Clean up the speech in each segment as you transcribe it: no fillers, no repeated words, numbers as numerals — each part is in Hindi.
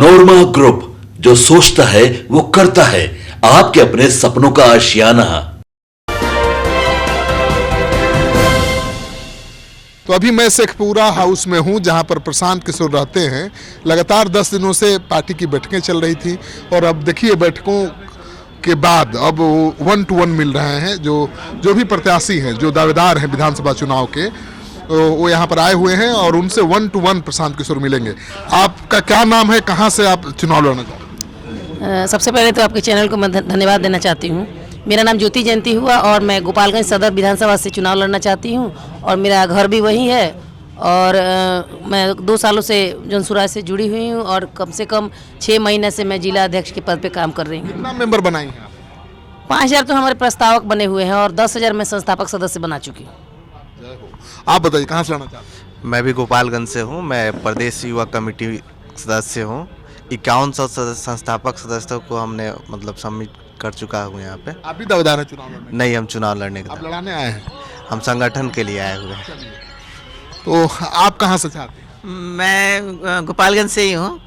पैनोरमा ग्रुप, जो सोचता है वो करता है। आपके अपने सपनों का आशियाना। तो अभी मैं शेखपुरा हाउस में हूं, जहां पर प्रशांत किशोर रहते हैं। लगातार 10 दिनों से पार्टी की बैठकें चल रही थी और अब देखिए बैठकों के बाद अब 1 to 1 मिल रहे हैं। जो भी प्रत्याशी हैं, जो दावेदार हैं विधानसभा चुनाव के, वो यहाँ पर आए हुए हैं और उनसे 1 to 1 प्रशांत किशोर मिलेंगे। आपका क्या नाम है, कहाँ से आप चुनाव लड़ना चाहते हैं? सबसे पहले तो आपके चैनल को मैं धन्यवाद देना चाहती हूँ। मेरा नाम ज्योति जयंती हुआ और मैं गोपालगंज सदर विधानसभा से चुनाव लड़ना चाहती हूँ और मेरा घर भी वही है और मैं 2 सालों से जनसुराज से जुड़ी हुई हूँ और कम से कम 6 महीने से मैं जिला अध्यक्ष के पद पे काम कर रही हूँ। कितना मेंबर बनाई हैं आप? 5000 तो हमारे प्रस्तावक बने हुए हैं और 10,000 मैं संस्थापक सदस्य बना चुकी हूँ। आप बताइए कहाँ से लड़ना चाहते हैं? मैं भी गोपालगंज से हूँ। मैं प्रदेश युवा कमेटी सदस्य हूँ। 5100 संस्थापक सदस्यों को हमने मतलब सबमिट कर चुका हूँ यहाँ पे। आप भी दावेदार हैं चुनाव लड़ने? नहीं, हम चुनाव लड़ने के आप लड़ाने आए हैं? हम संगठन के लिए आए हुए हैं। तो आप कहाँ से चाहते हैं? मैं गोपालगंज से ही हूँ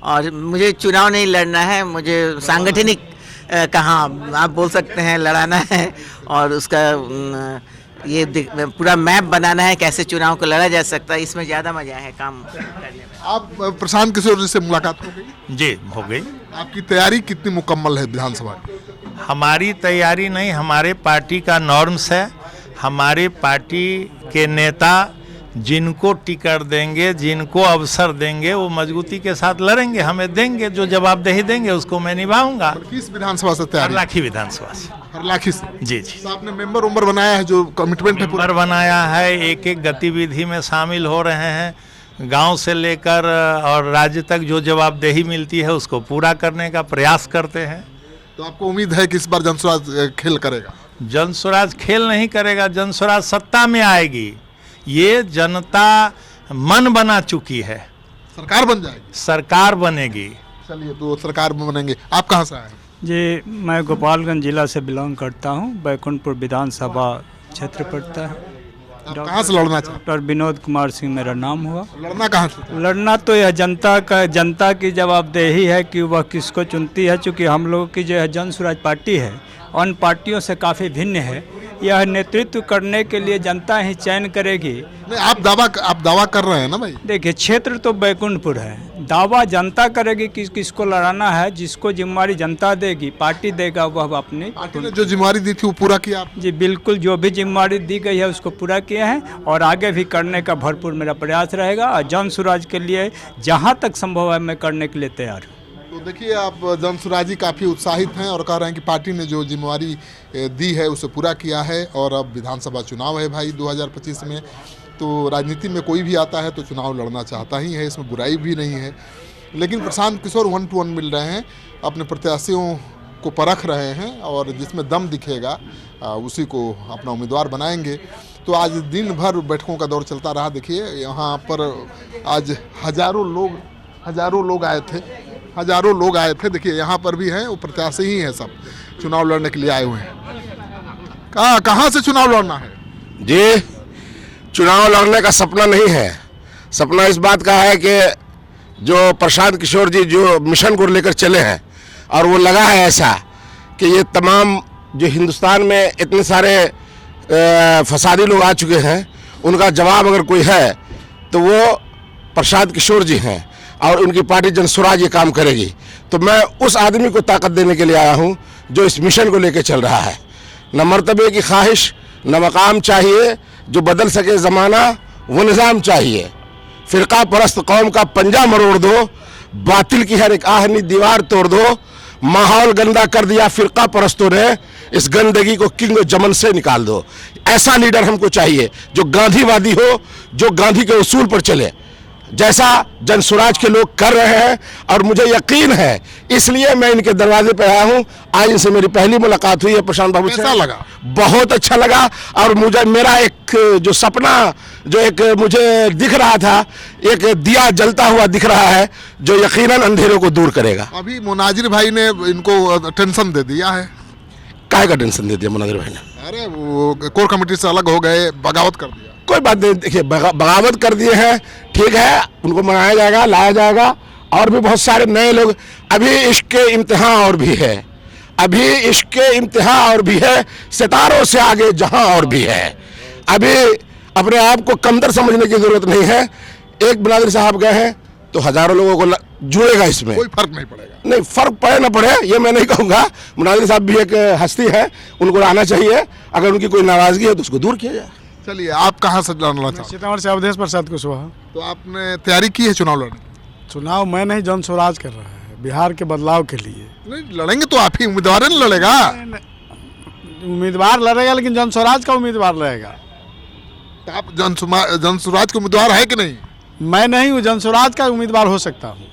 और मुझे चुनाव नहीं लड़ना है, मुझे सांगठनिक कहाँ आप बोल सकते हैं लड़ाना है और उसका ये पूरा मैप बनाना है कैसे चुनाव को लड़ा जा सकता है। इसमें ज़्यादा मजा है काम करने में। आप प्रशांत किशोर जी से मुलाकात हो गई? जी हो गई। आपकी तैयारी कितनी मुकम्मल है विधानसभा की? हमारी तैयारी नहीं, हमारे पार्टी का नॉर्म्स है। हमारे पार्टी के नेता जिनको टिकट देंगे, जिनको अवसर देंगे, वो मजबूती के साथ लड़ेंगे, हमें देंगे। जो जवाबदेही देंगे उसको मैं निभाऊंगा। किस विधानसभा से तैयारी? हरलाखी विधानसभा से। हरलाखी से? जी जी। तो आपने मेंबर उम्बर बनाया है, जो कमिटमेंट है मेंबर बनाया है, एक एक गतिविधि में शामिल हो रहे हैं। गांव से लेकर और राज्य तक जो जवाबदेही मिलती है उसको पूरा करने का प्रयास करते हैं। तो आपको उम्मीद है कि इस बार जनसुराज खेल करेगा? जनसुराज खेल नहीं करेगा, जनसुराज सत्ता में आएगी। ये जनता मन बना चुकी है। सरकार बन जाएगी? सरकार बनेगी। चलिए, तो सरकार में बनेंगे। आप कहाँ से आए हैं? जी, मैं गोपालगंज जिला से बिलोंग करता हूँ। बैकुंठपुर विधानसभा क्षेत्र पड़ता है। आप कहाँ से लड़ना चाहते हैं? डॉक्टर विनोद कुमार सिंह मेरा नाम हुआ। लड़ना कहाँ से? लड़ना तो यह जनता की जवाबदेही है कि वह किसको चुनती है। चूँकि हम लोगों की जो है जनसुराज पार्टी है, अन्य पार्टियों से काफ़ी भिन्न है। यह नेतृत्व करने के लिए जनता ही चयन करेगी। नहीं, आप दावा कर रहे हैं ना भाई? देखिए, क्षेत्र तो बैकुंठपुर है, दावा जनता करेगी कि किसको लड़ाना है। जिसको जिम्मेवारी जनता देगी, पार्टी देगा, वह अपनी पार्टी ने जो जिम्मेवारी दी थी वो पूरा किया आप? जी बिल्कुल, जो भी जिम्मेवारी दी गई है उसको पूरा किया है और आगे भी करने का भरपूर मेरा प्रयास रहेगा। और जनसुराज के लिए जहाँ तक संभव है मैं करने के लिए तैयार हूँ। तो देखिए, आप जनसुराजी काफ़ी उत्साहित हैं और कह रहे हैं कि पार्टी ने जो जिम्मेवारी दी है उसे पूरा किया है। और अब विधानसभा चुनाव है भाई 2025 में, तो राजनीति में कोई भी आता है तो चुनाव लड़ना चाहता ही है, इसमें बुराई भी नहीं है। लेकिन प्रशांत किशोर 1 to 1 मिल रहे हैं, अपने प्रत्याशियों को परख रहे हैं और जिसमें दम दिखेगा उसी को अपना उम्मीदवार बनाएंगे। तो आज दिन भर बैठकों का दौर चलता रहा। देखिए, यहाँ पर आज हजारों लोग आए थे। देखिए, यहाँ पर भी हैं, वो प्रत्याशी ही हैं, सब चुनाव लड़ने के लिए आए हुए हैं। कहाँ से चुनाव लड़ना है? जी, चुनाव लड़ने का सपना नहीं है। सपना इस बात का है कि जो प्रशांत किशोर जी जो मिशन को लेकर चले हैं और वो लगा है ऐसा कि ये तमाम जो हिंदुस्तान में इतने सारे फसादी लोग आ चुके हैं, उनका जवाब अगर कोई है तो वो प्रशांत किशोर जी हैं और उनकी पार्टी जनसुराज ये काम करेगी। तो मैं उस आदमी को ताकत देने के लिए आया हूँ जो इस मिशन को लेकर चल रहा है। न मर्तबे की ख्वाहिश, न मकाम चाहिए, जो बदल सके ज़माना वो निज़ाम चाहिए। फ़िरका परस्त कौम का पंजा मरोड़ दो, बातिल की हर एक आहनी दीवार तोड़ दो। माहौल गंदा कर दिया फ़िरका परस्तों ने, इस गंदगी को किंग जमन से निकाल दो। ऐसा लीडर हमको चाहिए जो गांधीवादी हो, जो गांधी के उसूल पर चले, जैसा जनसुराज के लोग कर रहे हैं। और मुझे यकीन है, इसलिए मैं इनके दरवाजे पे आया हूं। आज इनसे मेरी पहली मुलाकात हुई है प्रशांत बाबू से। कैसा लगा? बहुत अच्छा लगा। और मुझे मेरा एक जो सपना जो एक मुझे दिख रहा था, एक दिया जलता हुआ दिख रहा है जो यकीनन अंधेरों को दूर करेगा। अभी मुनाजिर भाई ने इनको टेंशन दे दिया है। काहे का टेंशन दे दिया मुनाजिर भाई ने? अरे वो कोर कमेटी से अलग हो गए, बगावत कर दिया। कोई बात नहीं, देखिए बगावत कर दिए हैं, ठीक है, उनको मनाया जाएगा, लाया जाएगा और भी बहुत सारे नए लोग। अभी इसके इम्तिहान और भी है, अभी इसके इम्तिहान और भी है, सितारों से आगे जहां और भी है। अभी अपने आप को कमतर समझने की जरूरत नहीं है। एक बनादिर साहब गए हैं तो हजारों लोगों को जुड़ेगा इसमें, कोई फर्क नहीं पड़ेगा। नहीं फर्क पड़े ना पड़े ये मैं नहीं कहूँगा। बनादिर साहब भी एक हस्ती है, उनको आना चाहिए। अगर उनकी कोई नाराजगी है तो उसको दूर किया जाए। चलिए, आप कहाँ से लड़ना चाहते हैं? सीतामढ़ी से अवधेश प्रसाद कुशवाहा। तो आपने तैयारी की है चुनाव लड़ने की? चुनाव मैं नहीं, जन स्वराज कर रहा है बिहार के बदलाव के लिए। नहीं लड़ेंगे तो आप ही, उम्मीदवार नहीं लड़ेगा। उम्मीदवार लड़ेगा लेकिन जन स्वराज का उम्मीदवार रहेगा। तो आप जन स्वराज के उम्मीदवार है कि नहीं? मैं नहीं हूँ, जन स्वराज का उम्मीदवार हो सकता हूँ।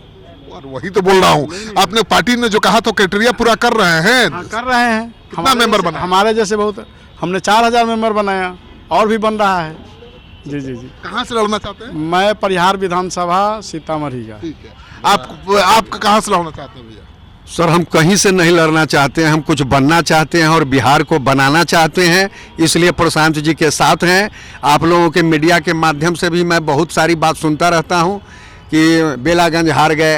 और वही तो बोल रहा हूँ, आपने पार्टी ने जो कहा तो क्राइटेरिया पूरा कर रहे हैं। कर रहे हैं। कितना मेंबर बना? हमारे जैसे बहुत, हमने 4000 मेंबर बनाया और भी बन रहा है। जी जी जी। कहाँ से लड़ना चाहते हैं? मैं परिहार विधानसभा सीतामढ़ी का। ठीक है, आप कहाँ से लड़ना चाहते हैं भैया? सर हम कहीं से नहीं लड़ना चाहते हैं, हम कुछ बनना चाहते हैं और बिहार को बनाना चाहते हैं, इसलिए प्रशांत जी के साथ हैं। आप लोगों के मीडिया के माध्यम से भी मैं बहुत सारी बात सुनता रहता हूं कि बेलागंज हार गए,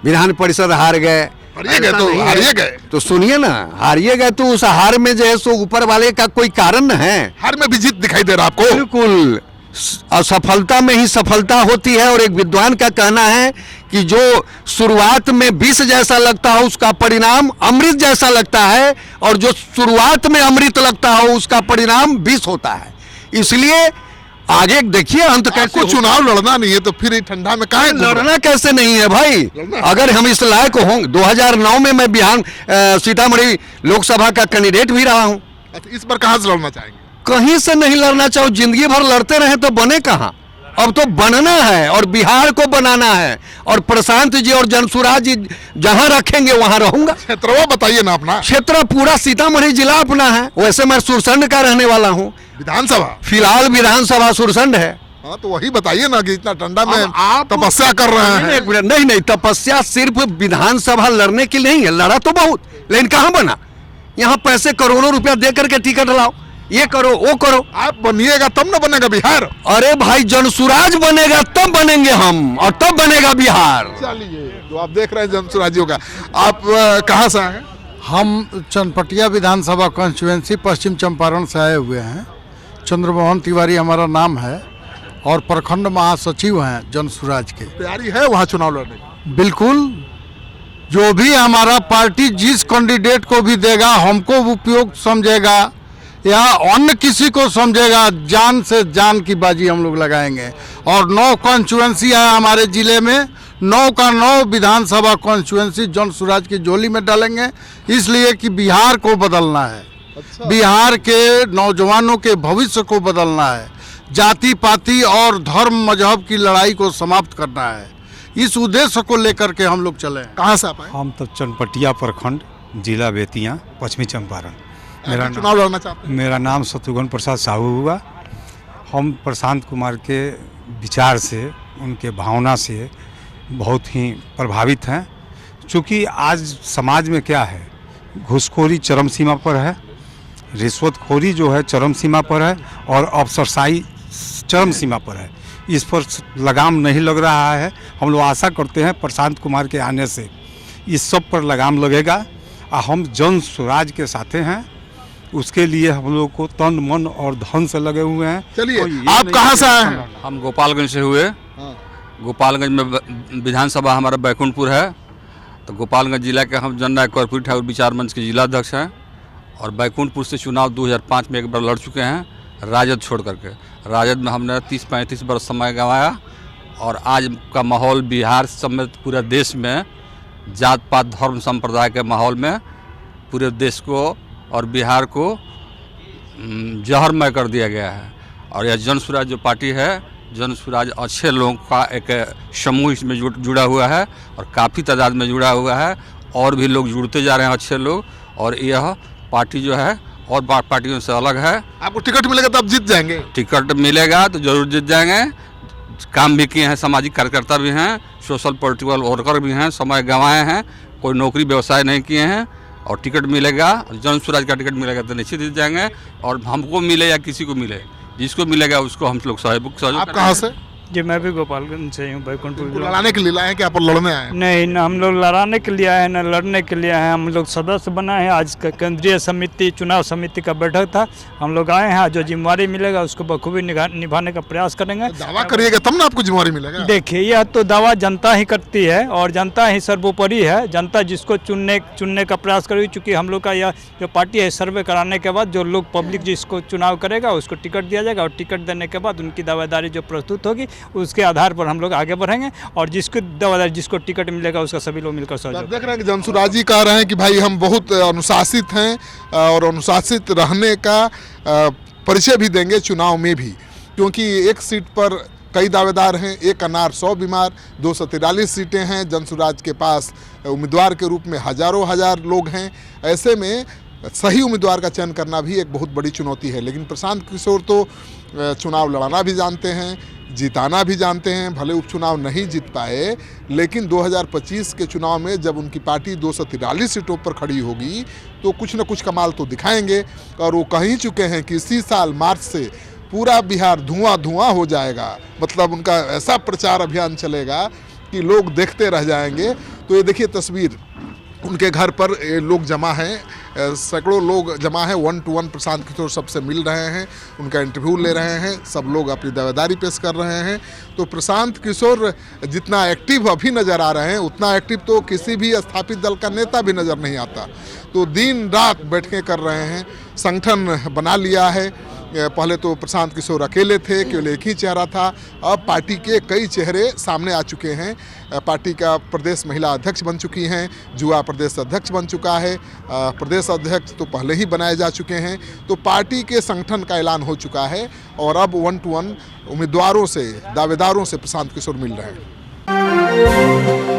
विधान परिषद हार गए, हारिए गए तो सुनिए ना, हारिए गए तो उस हार में जो है सो ऊपर वाले का कोई कारण है। हार में भी जीत दिखाई दे रहा आपको? बिल्कुल, असफलता में ही सफलता होती है। और एक विद्वान का कहना है कि जो शुरुआत में विष जैसा लगता हो उसका परिणाम अमृत जैसा लगता है, और जो शुरुआत में अमृत लगता हो उसका परिणाम विष होता है। इसलिए आगे देखिए अंत आपको चुनाव लड़ना नहीं है तो फिर ठंडा में काहे लड़ना कैसे नहीं है भाई? अगर हम इस लायक होंगे, 2009 में मैं बिहार सीतामढ़ी लोकसभा का कैंडिडेट भी रहा हूं। इस पर कहां से लड़ना चाहेंगे? कहीं से नहीं लड़ना चाहो, जिंदगी भर लड़ते रहे तो बने कहां? अब तो बनना है और बिहार को बनाना है। और प्रशांत जी और जनसुराज जी जहां रखेंगे वहां रहूंगा। क्षेत्रवा बताइए ना अपना। क्षेत्र पूरा सीतामढ़ी जिला अपना है। वैसे मैं सुरसंड का रहने वाला हूं। विधानसभा? फिलहाल विधानसभा सुरसंड है। हाँ तो वही बताइए ना कि इतना ठंडा में आप तपस्या कर रहे हैं। नहीं, तपस्या सिर्फ विधानसभा लड़ने की नहीं है, लड़ा तो बहुत, लेकिन कहां बना? यहाँ पैसे करोड़ों रुपया दे करके टिकट लाओ, ये करो वो करो। आप बनिएगा तब ना बनेगा बिहार। अरे भाई जनसुराज बनेगा तब बनेंगे हम, और तब बनेगा बिहार। चलिए, तो आप देख रहे हैं जनसुराजियों का। आप कहाँ से आए? हम चनपटिया विधानसभा कॉन्स्टिट्यूएंसी पश्चिम चंपारण से आए हुए हैं। चंद्रमोहन तिवारी हमारा नाम है और प्रखंड महासचिव हैं जनसुराज के। तैयारी है वहाँ चुनाव लड़ने की? बिल्कुल, जो भी हमारा पार्टी जिस कैंडिडेट को भी देगा हमको उपयोग समझेगा या अन्य किसी को समझेगा, जान से जान की बाजी हम लोग लगाएंगे। और 9 कॉन्स्टिट्यूएंसी है हमारे जिले में, 9 का 9 विधानसभा कॉन्स्टिट्यूएंसी जनसुराज की झोली में डालेंगे, इसलिए कि बिहार को बदलना है। अच्छा। बिहार के नौजवानों के भविष्य को बदलना है, जाति पाति और धर्म मजहब की लड़ाई को समाप्त करना है। इस उद्देश्य को लेकर के हम लोग चले। कहाँ से आप आए? हम तो चनपटिया प्रखंड, जिला बेतिया, पश्चिमी चंपारण। चुनाव लड़ना चाहते हैं? मेरा नाम शत्रुघ्न प्रसाद साहू हुआ। हम प्रशांत कुमार के विचार से, उनके भावना से बहुत ही प्रभावित हैं। चूँकि आज समाज में क्या है, घूसखोरी चरम सीमा पर है, रिश्वतखोरी जो है चरम सीमा पर है, और अफसरशाही चरम सीमा पर है। इस पर लगाम नहीं लग रहा है। हम लोग आशा करते हैं प्रशांत कुमार के आने से इस सब पर लगाम लगेगा। हम जन स्वराज के साथे हैं, उसके लिए हम लोग को तन मन और धन से लगे हुए हैं। चलिए, आप कहाँ से आए हैं? हम गोपालगंज से हुए। गोपालगंज में विधानसभा हमारा बैकुंठपुर है, तो गोपालगंज जिला के हम जननायक कर्पूरी ठाकुर विचार मंच के जिला अध्यक्ष हैं। और बैकुंठपुर से चुनाव 2005 में एक बार लड़ चुके हैं, राजद छोड़ करके। राजद में हमने 30-35 वर्ष समय गंवाया। और आज का माहौल बिहार समेत पूरे देश में जात पात धर्म संप्रदाय के माहौल में पूरे देश को और बिहार को जहरमय कर दिया गया है। और यह जनसुराज जो पार्टी है, जनसुराज अच्छे लोगों का एक समूह इसमें जुड़ा हुआ है और काफ़ी तादाद में जुड़ा हुआ है। और भी लोग जुड़ते जा रहे हैं, अच्छे लोग। और यह पार्टी जो है और पार्टियों से अलग है। आपको टिकट मिलेगा तो आप जीत जाएंगे? टिकट मिलेगा तो जरूर जीत जाएंगे। काम भी किए हैं, सामाजिक कार्यकर्ता भी हैं, सोशल पॉलिटिकल वर्कर भी हैं, समय गंवाए हैं, कोई नौकरी व्यवसाय नहीं किए हैं। और टिकट मिलेगा, जनसुराज का टिकट मिलेगा तो निश्चित जीत जाएंगे। और हमको मिले या किसी को मिले, जिसको मिलेगा उसको हम लोग सहयोग। आप कहाँ से? जी मैं भी गोपालगंज से ही हूँ, बैकुंठपुर इनको लड़ाने के लिए लाए हैं कि आप लड़ने आए हैं? नहीं न हम लोग लड़ाने के लिए आए हैं, न लड़ने के लिए आए हैं। हम लोग सदस्य बनाए हैं। आज का केंद्रीय समिति चुनाव समिति का बैठक था, हम लोग आए हैं। जो जिम्मेवारी मिलेगा उसको बखूबी निभाने का प्रयास करेंगे। दावा करिएगा तब ना आपको जिम्मेवारी मिलेगा। देखिए यह तो दावा जनता ही करती है और जनता ही सर्वोपरि है। जनता जिसको चुनने का प्रयास करेगी, चूँकि हम लोग का यह जो पार्टी है सर्वे कराने के बाद जो लोग पब्लिक जिसको चुनाव करेगा उसको टिकट दिया जाएगा और टिकट देने के बाद उनकी दावेदारी जो प्रस्तुत होगी उसके आधार पर हम लोग आगे बढ़ेंगे और जिसको टिकट मिलेगा उसका सभी लोग मिलकर सहयोग। देख रहे हैं कि जमसुराज जी कह रहे हैं कि भाई हम बहुत अनुशासित हैं और अनुशासित रहने का परिचय भी देंगे चुनाव में भी, क्योंकि एक सीट पर कई दावेदार हैं, एक अनार 100 बीमार, 243 सीटें हैं। जमसुराज के पास उम्मीदवार के रूप में हजारों हजार लोग हैं। ऐसे में सही उम्मीदवार का चयन करना भी एक बहुत बड़ी चुनौती है। लेकिन प्रशांत किशोर तो चुनाव लड़ाना भी जानते हैं, जिताना भी जानते हैं। भले उपचुनाव नहीं जीत पाए, लेकिन 2025 के चुनाव में जब उनकी पार्टी 243 सीटों पर खड़ी होगी तो कुछ न कुछ कमाल तो दिखाएंगे। और वो कह ही चुके हैं कि इसी साल मार्च से पूरा बिहार धुआं धुआं हो जाएगा। मतलब उनका ऐसा प्रचार अभियान चलेगा कि लोग देखते रह जाएंगे। तो ये देखिए तस्वीर, उनके घर पर लोग जमा हैं, सैकड़ों लोग जमा हैं। 1-to-1 प्रशांत किशोर सबसे मिल रहे हैं, उनका इंटरव्यू ले रहे हैं, सब लोग अपनी दावेदारी पेश कर रहे हैं। तो प्रशांत किशोर जितना एक्टिव अभी नज़र आ रहे हैं उतना एक्टिव तो किसी भी स्थापित दल का नेता भी नज़र नहीं आता। तो दिन रात बैठकें कर रहे हैं, संगठन बना लिया है। पहले तो प्रशांत किशोर अकेले थे, केवल एक ही चेहरा था। अब पार्टी के कई चेहरे सामने आ चुके हैं। पार्टी का प्रदेश महिला अध्यक्ष बन चुकी हैं, युवा प्रदेश अध्यक्ष बन चुका है, प्रदेश अध्यक्ष तो पहले ही बनाए जा चुके हैं। तो पार्टी के संगठन का ऐलान हो चुका है और अब 1-to-1 उम्मीदवारों से, दावेदारों से प्रशांत किशोर मिल रहे हैं।